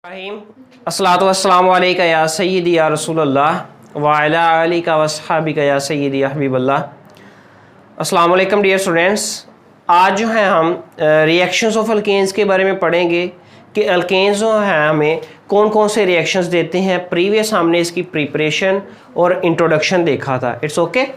अस्सलातु वस्सलामु अलैका या सय्यदी या रसूलल्लाह व अला आलिका व अस्हाबिका या सय्यदी या हबीबल्लाह। अस्सलामु अलैकुम डियर स्टूडेंट्स, आज जो है हम रिएक्शंस ऑफ अल्केन्स के बारे में पढ़ेंगे कि अल्केन्स जो हैं हमें कौन कौन से रिएक्शंस देते हैं। प्रीवियस हमने इसकी प्रिपरेशन और इंट्रोडक्शन देखा था। It's okay.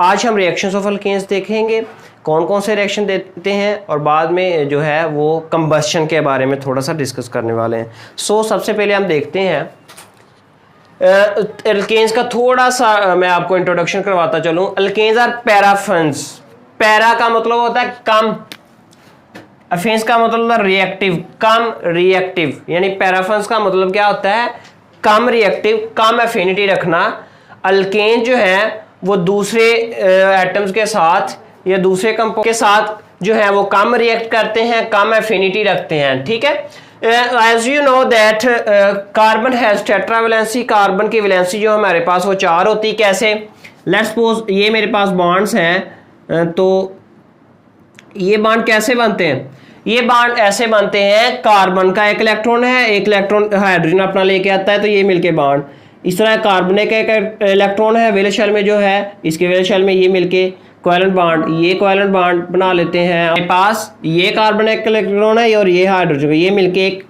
आज हम रिएक्शंस ऑफ अल्केन्स देखेंगे कौन कौन से रिएक्शन देते हैं और बाद में जो है वो कंबस्शन के बारे में थोड़ा सा डिस्कस करने वाले हैं। सबसे पहले हम देखते हैं अल्केन्स का थोड़ा सा मैं आपको इंट्रोडक्शन करवाता चलूँ। Alkanes are पैराफेन्स। पैरा का मतलब होता है कम, अफेंस का मतलब रिएक्टिव, कम रिएक्टिव, यानी पैराफेन्स का मतलब क्या होता है? कम रिएक्टिव, कम एफिनिटी रखना। अल्केन जो है वो दूसरे एटम्स के साथ या दूसरे कंपाउंड के साथ जो है वो कम रिएक्ट करते हैं, कम एफिनिटी रखते हैं। ठीक है। As you know that carbon has tetravalency. Carbon की वैलेंसी जो हमारे पास वो 4 होती। कैसे? लेट्स सपोज ये मेरे पास बॉन्ड्स हैं, तो ये बॉन्ड कैसे बनते हैं? ये बॉन्ड ऐसे बनते हैं, कार्बन का एक इलेक्ट्रॉन है, एक इलेक्ट्रॉन हाइड्रोजन अपना लेके आता है, तो ये मिलके बॉन्ड। इस तरह कार्बन का एक इलेक्ट्रॉन है वेलेंस शेल में जो है, इसके वेलेंस शेल में ये मिलके कोवेलेंट बॉन्ड, ये कोवेलेंट बॉन्ड बना लेते हैं। हमारे पास ये कार्बन एक इलेक्ट्रॉन है और ये हाइड्रोजन, ये मिलके एक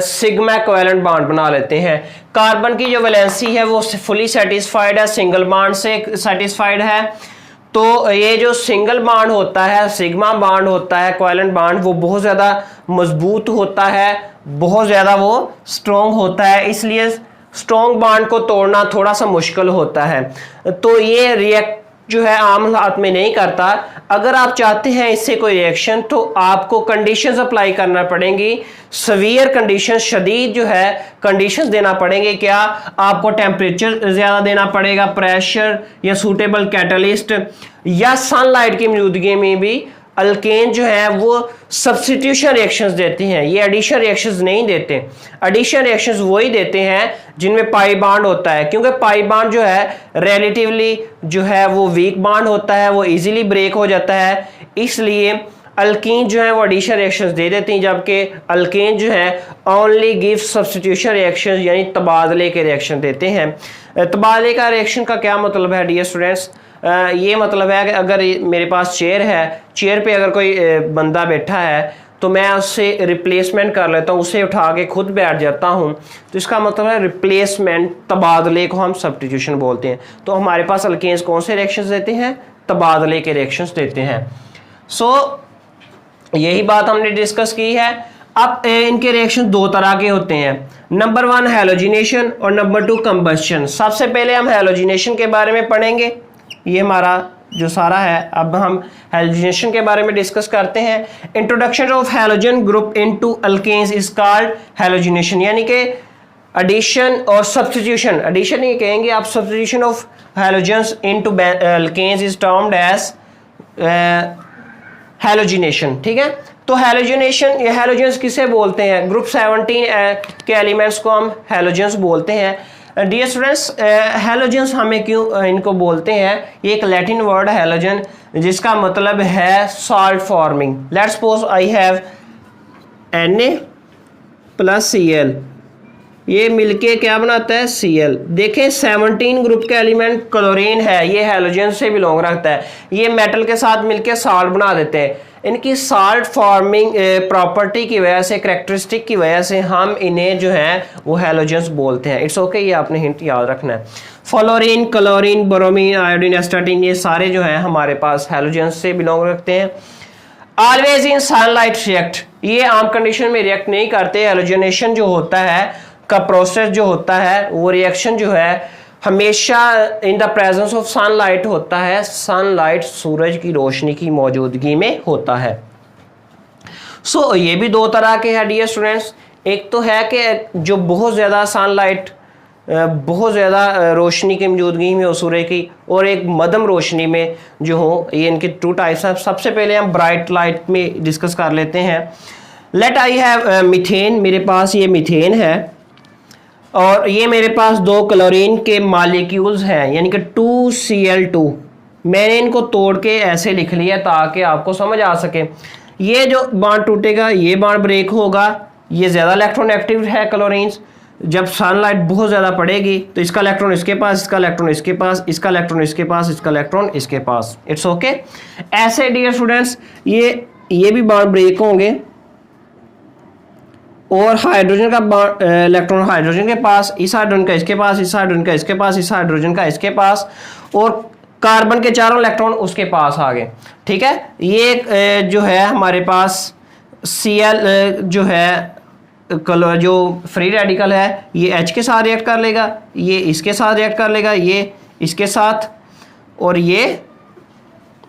सिग्मा कोवेलेंट बॉन्ड बना लेते हैं। कार्बन की जो वैलेंसी है वो फुली सेटिस्फाइड है, सिंगल बॉन्ड से सेटिस्फाइड है। तो ये जो सिंगल बॉन्ड होता है, सिग्मा बॉन्ड होता है, कोवेलेंट बॉन्ड, वो बहुत ज़्यादा मजबूत होता है, बहुत ज़्यादा वो स्ट्रॉन्ग होता है, इसलिए स्ट्रॉन्ग बॉन्ड को तोड़ना थोड़ा सा मुश्किल होता है। तो ये रिएक्ट जो है आम हालात में नहीं करता। अगर आप चाहते हैं इससे कोई रिएक्शन, तो आपको कंडीशंस अप्लाई करना पड़ेंगी, सवियर कंडीशन, शदीद जो है कंडीशंस देना पड़ेंगे। क्या? आपको टेम्परेचर ज़्यादा देना पड़ेगा, प्रेशर या सूटेबल कैटलिस्ट, या सनलाइट की मौजूदगी में भी अल्केन जो है वो सब्स्टिट्यूशन रिएक्शंस देते हैं। ये एडिशन रिएक्शंस नहीं देते। एडिशन रिएक्शंस वही देते हैं जिनमें पाई बॉन्ड होता है, क्योंकि पाई बॉन्ड जो है रिलेटिवली जो है वो वीक बॉन्ड होता है, वो इजीली ब्रेक हो जाता है, इसलिए अल्कीन जो है वो एडिशन रिएक्शंस दे देती हैं, जबकि अल्केन जो है ओनली गिव सब्स्टिट्यूशन रिएक्शंस, यानी तबादले के रिएक्शन देते हैं। तबादले का रिएक्शन का क्या मतलब है डियर स्टूडेंट्स? ये मतलब है कि अगर मेरे पास चेयर है, चेयर पे अगर कोई बंदा बैठा है तो मैं उससे रिप्लेसमेंट कर लेता हूँ, उसे उठा के खुद बैठ जाता हूँ, तो इसका मतलब है रिप्लेसमेंट, तबादले को हम सब्स्टिट्यूशन बोलते हैं। तो हमारे पास अल्केन्स कौन से रिएक्शंस देते हैं? तबादले के रिएक्शंस देते हैं। यही बात हमने डिस्कस की है। अब इनके रिएक्शन 2 तरह के होते हैं। नंबर 1 हैलोजिनेशन और नंबर 2 कंबस्शन। सबसे पहले हम हैलोजिनेशन के बारे में पढ़ेंगे। ये हमारा जो सारा है, अब हम हैलोजिनेशन के बारे में डिस्कस करते हैं। Introduction of halogen group into alkanes is called halogenation, यानी कि एडिशन और सब्स्टिट्यूशन। एडिशन ये कहेंगे आप, substitution of halogens into alkanes is termed as halogenation. ठीक है। तो हैलोजिनेशन, ये हैलोजन्स किसे बोलते हैं? ग्रुप 17 के एलिमेंट्स को हम हैलोजन्स बोलते हैं। डियर स्टूडेंट्स, हैलोजन्स हमें क्यों इनको बोलते हैं? ये एक लैटिन वर्ड है हैलोजन, जिसका मतलब है salt forming. Let's suppose I have Na+Cl, ये मिलके क्या बनाता है? Cl। देखें 17 ग्रुप के एलिमेंट क्लोरीन है, ये हैलोजन से बिलोंग रखता है। ये मेटल के साथ मिलके साल्ट बना देते हैं। इनकी साल्ट फॉर्मिंग प्रॉपर्टी की वजह से, कैरेक्टरिस्टिक की वजह से हम इन्हें जो है वो हैलोजन्स बोलते हैं। इट्स ओके, ये आपने हिंट याद रखना है। Fluorine, chlorine, bromine, iodine, astatine, ये सारे जो हैं हमारे पास हैलोजन्स से बिलोंग रखते हैं। ऑलवेज इन सनलाइट रिएक्ट, ये आम कंडीशन में रिएक्ट नहीं करते। हैलोजिनेशन जो होता है का प्रोसेस जो होता है, वो रिएक्शन जो है हमेशा in the presence of sunlight होता है। सनलाइट, सूरज की रोशनी की मौजूदगी में होता है। ये भी 2 तरह के हैं डियर स्टूडेंट्स। एक तो है कि जो बहुत ज़्यादा सनलाइट, बहुत ज़्यादा रोशनी की मौजूदगी में हो सूर्य की, और एक मध्यम रोशनी में जो हो। ये इनके 2 टाइप्स हैं। सबसे पहले हम ब्राइट लाइट में डिस्कस कर लेते हैं। लेट आई हैव मीथेन, मेरे पास ये मीथेन है और ये मेरे पास 2 क्लोरीन के मॉलिक्यूल्स हैं, यानी कि 2Cl2। मैंने इनको तोड़ के ऐसे लिख लिया ताकि आपको समझ आ सके। ये जो बॉन्ड टूटेगा, ये बॉन्ड ब्रेक होगा, ये ज़्यादा इलेक्ट्रॉन एक्टिव है क्लोरीन। जब सनलाइट बहुत ज़्यादा पड़ेगी तो इसका इलेक्ट्रॉन इसके पास, इसका इलेक्ट्रॉन इसके पास, इसका इलेक्ट्रॉन इसके पास, इसका इलेक्ट्रॉन इसके पास। It's okay. ऐसे डियर स्टूडेंट्स ये भी बॉन्ड ब्रेक होंगे और हाइड्रोजन का इलेक्ट्रॉन हाइड्रोजन के पास, इस हाइड्रोजन का इसके पास, इस हाइड्रोजन का इसके पास, इस हाइड्रोजन का इसके पास, और कार्बन के चारों इलेक्ट्रॉन उसके पास आ गए। ठीक है, ये जो है हमारे पास Cl जो है कलर जो फ्री रेडिकल है ये H के साथ रिएक्ट कर लेगा, ये इसके साथ रिएक्ट कर लेगा, ये इसके साथ, और ये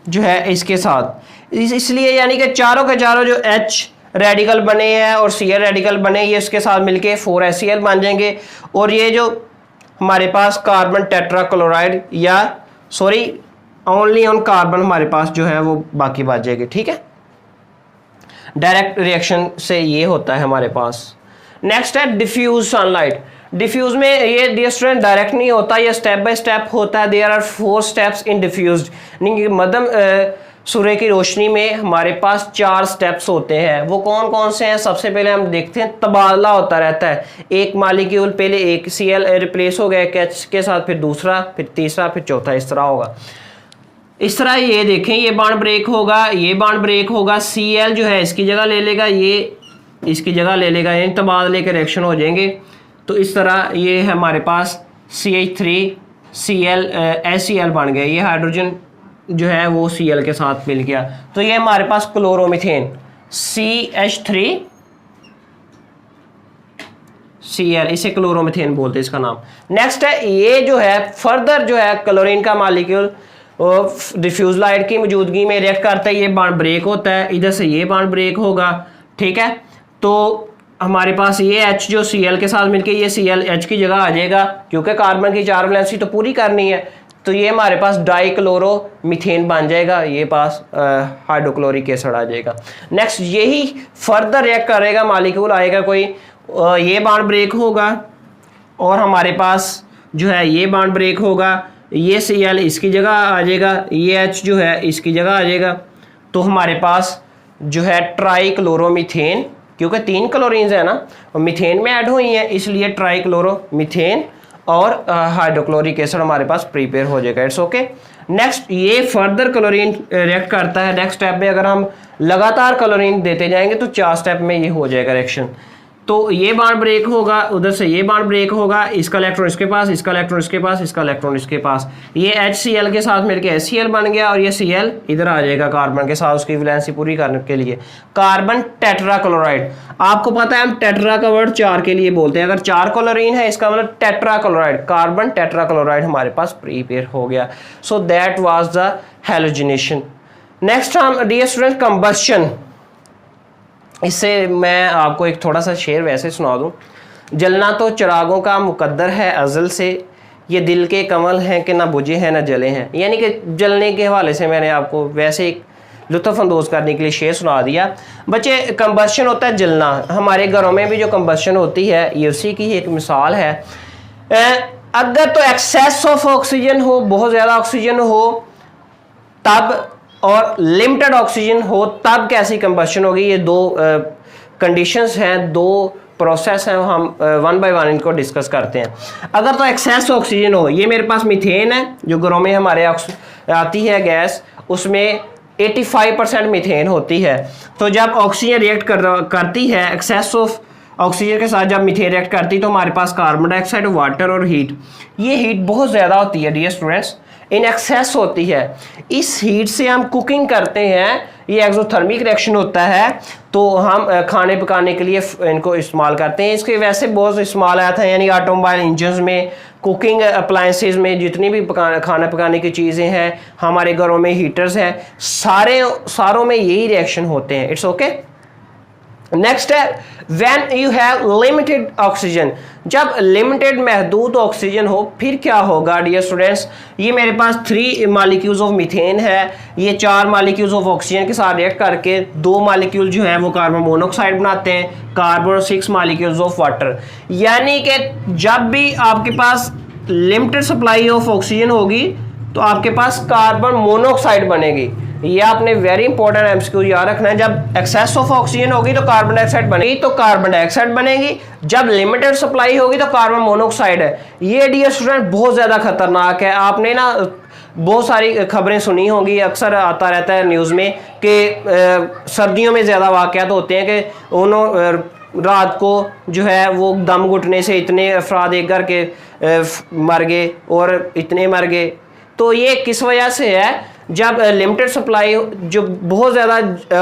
जो है इसके साथ। इसलिए यानी कि चारों के चारों जो H रेडिकल बने हैं और Cl रेडिकल बने, ये इसके साथ मिलके 4HCl बन जाएंगे। और ये जो हमारे पास कार्बन टेट्राक्लोराइड या सॉरी ओनली ऑन कार्बन हमारे पास जो है वो बाकी बच जाएगी। ठीक है, डायरेक्ट रिएक्शन से ये होता है हमारे पास। नेक्स्ट है डिफ्यूज सनलाइट। डिफ्यूज में ये डियर स्टूडेंट डायरेक्ट नहीं होता, ये स्टेप बाय स्टेप होता है। There are 4 steps in diffuse, यानी मध्यम सूर्य की रोशनी में हमारे पास 4 स्टेप्स होते हैं। वो कौन कौन से हैं? सबसे पहले हम देखते हैं, तबादला होता रहता है। एक मालिक्यूल पहले एक Cl रिप्लेस हो गया H के साथ, फिर दूसरा, फिर तीसरा, फिर चौथा, इस तरह होगा। इस तरह ये देखें, ये बॉन्ड ब्रेक होगा, ये बॉन्ड ब्रेक होगा, Cl जो है इसकी जगह ले लेगा, ये इसकी जगह ले लेगा, यानी तबादले के रिएक्शन हो जाएंगे। तो इस तरह ये है हमारे पास CH3Cl HCl बन गया। ये हाइड्रोजन जो है वो Cl के साथ मिल गया, तो ये हमारे पास क्लोरोमीथेन CH3Cl, इसे क्लोरोमीथेन बोलते हैं इसका नाम। नेक्स्ट है, ये जो है फर्दर जो है क्लोरीन का मॉलिक्यूल डिफ्यूज लाइट की मौजूदगी में रिएक्ट करता है, ये बॉन्ड ब्रेक होता है, इधर से ये बॉन्ड ब्रेक होगा। ठीक है, तो हमारे पास ये H जो Cl के साथ मिलके ये Cl H की जगह आ जाएगा, क्योंकि कार्बन की 4 वैलेंसी तो पूरी करनी है। तो ये हमारे पास डाइक्लोरोमीथेन बन जाएगा, ये पास हाइड्रोक्लोरिक एसिड आ जाएगा। नेक्स्ट यही फर्दर रिएक्ट करेगा, मॉलिक्यूल आएगा कोई, ये बॉन्ड ब्रेक होगा और हमारे पास जो है ये बॉन्ड ब्रेक होगा, ये Cl इसकी जगह आ जाएगा, ये H जो है इसकी जगह आ जाएगा। तो हमारे पास जो है ट्राइक्लोरोमीथेन, क्योंकि 3 क्लोरीन्स है ना और मीथेन में ऐड हुई हैं, इसलिए ट्राइक्लोरोमीथेन और हाइड्रोक्लोरिक एसिड हमारे पास प्रिपेयर हो जाएगा। It's okay. नेक्स्ट ये फर्दर क्लोरीन रिएक्ट करता है। नेक्स्ट स्टेप में अगर हम लगातार क्लोरीन देते जाएंगे तो 4 स्टेप में ये हो जाएगा रिएक्शन। तो ये बॉन्ड ब्रेक होगा, उधर से ये बॉन्ड ब्रेक होगा, इसका इलेक्ट्रॉन इसके पास, इसका इलेक्ट्रॉन इसके पास, इसका इलेक्ट्रॉन इसके पास, ये HCl के साथ मिलकर HCl बन गया और ये Cl इधर आ जाएगा कार्बन के साथ उसकी वैलेंसी पूरी करने के लिए। कार्बन टेट्राक्लोराइड, आपको पता है हम टेट्रा का वर्ड 4 के लिए बोलते हैं। अगर 4 क्लोरीन है इसका मतलब टेट्राक्लोराइड, कार्बन टेट्राक्लोराइड हमारे पास प्रीपेयर हो गया। So that was the halogenation. Next हम डियर स्टूडेंट कंबस्शन, इससे मैं आपको एक थोड़ा सा शेर वैसे सुना दूं। जलना तो चिरागों का मुकद्दर है अज़ल से, ये दिल के कमल हैं कि ना बुझे हैं ना जले हैं। यानी कि जलने के हवाले से मैंने आपको वैसे एक लुत्फ़अंदोज़ करने के लिए शेर सुना दिया। बच्चे कंबस्शन होता है जलना, हमारे घरों में भी जो कंबस्शन होती है ये उसी की एक मिसाल है। अगर तो एक्सेस ऑफ ऑक्सीजन हो, बहुत ज़्यादा ऑक्सीजन हो तब, और लिमिटेड ऑक्सीजन हो तब कैसी कंबस्शन होगी। ये 2 कंडीशंस हैं, 2 प्रोसेस हैं, हम 1 बाय 1 इनको डिस्कस करते हैं। अगर तो एक्सेस ऑक्सीजन हो, ये मेरे पास मीथेन है जो घरों में हमारे आती है गैस, उसमें 85% मीथेन होती है। तो जब ऑक्सीजन रिएक्ट करती है, एक्सेस ऑफ ऑक्सीजन के साथ जब मीथेन रिएक्ट करती है तो हमारे पास कार्बन डाइऑक्साइड, वाटर और हीट, ये हीट बहुत ज़्यादा होती है डियर स्टूडेंट्स, इन एक्सेस होती है। इस हीट से हम कुकिंग करते हैं, ये एक्सोथर्मिक रिएक्शन होता है, तो हम खाने पकाने के लिए इनको इस्तेमाल करते हैं। इसके वैसे बहुत इस्तेमाल आया था, यानी ऑटोमोबाइल इंजन्स में, कुकिंग अप्लायंसेस में, जितनी भी खाना पकाने की चीज़ें हैं, हमारे घरों में हीटर्स हैं, सारों में यही रिएक्शन होते हैं। It's okay. नेक्स्ट है when you have limited oxygen, जब लिमिटेड महदूद ऑक्सीजन हो फिर क्या होगा डियर स्टूडेंट्स। ये मेरे पास 3 मॉलिक्यूल्स ऑफ मीथेन है, ये 4 मॉलिक्यूल्स ऑफ ऑक्सीजन के साथ रिएक्ट करके 2 मॉलिक्यूल जो है वो कार्बन मोनोऑक्साइड बनाते हैं, कार्बन और 6 मॉलिक्यूल्स ऑफ वाटर। यानी कि जब भी आपके पास लिमिटेड सप्लाई ऑफ ऑक्सीजन होगी तो आपके पास कार्बन मोनोऑक्साइड बनेगी। ये आपने वेरी इंपॉर्टेंट एमसीक्यू याद रखना है। जब एक्सेस ऑफ ऑक्सीजन होगी तो कार्बन डाइऑक्साइड बनेगी, तो कार्बन डाइऑक्साइड बनेगी। जब लिमिटेड सप्लाई होगी तो कार्बन मोनोऑक्साइड है। ये डियर स्टूडेंट बहुत ज़्यादा खतरनाक है। आपने ना बहुत सारी खबरें सुनी होंगी, अक्सर आता रहता है न्यूज़ में कि सर्दियों में ज़्यादा वाक़यात होते हैं कि उन्होंने रात को जो है वो दम घुटने से इतने अफराद एक घर के मर गए और इतने मर गए। तो ये किस वजह से है, जब लिमिटेड सप्लाई, जो बहुत ज़्यादा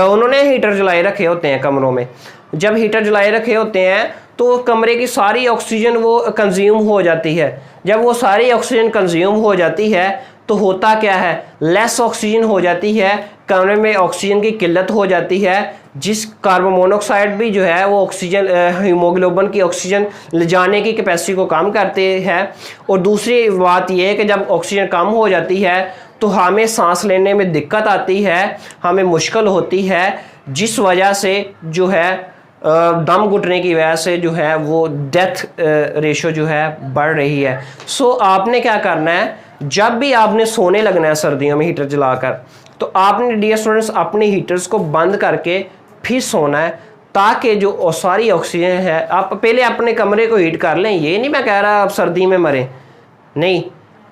उन्होंने हीटर जलाए रखे होते हैं कमरों में, जब हीटर जलाए रखे होते हैं तो कमरे की सारी ऑक्सीजन वो कंज्यूम हो जाती है। जब वो सारी ऑक्सीजन कंज्यूम हो जाती है तो होता क्या है, लेस ऑक्सीजन हो जाती है, कमरे में ऑक्सीजन की किल्लत हो जाती है, जिस कार्बन मोनोऑक्साइड भी जो है वो ऑक्सीजन हीमोग्लोबिन की ऑक्सीजन ले जाने की कैपेसिटी को कम करते हैं। और दूसरी बात यह है कि जब ऑक्सीजन कम हो जाती है तो हमें सांस लेने में दिक्कत आती है, हमें मुश्किल होती है, जिस वजह से जो है दम घुटने की वजह से जो है वो डेथ रेशो जो है बढ़ रही है। सो आपने क्या करना है, जब भी आपने सोने लगना है सर्दियों में हीटर जलाकर, तो आपने डियर स्टूडेंट्स अपने हीटर्स को बंद करके फिर सोना है, ताकि जो सारी ऑक्सीजन है, आप पहले अपने कमरे को हीट कर लें। ये नहीं मैं कह रहा आप सर्दी में मरें, नहीं,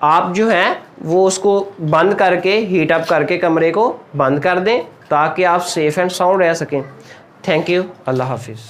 आप जो है वो उसको बंद करके हीट अप करके कमरे को बंद कर दें ताकि आप सेफ एंड साउंड रह सकें। थैंक यू, अल्लाह हाफिज़।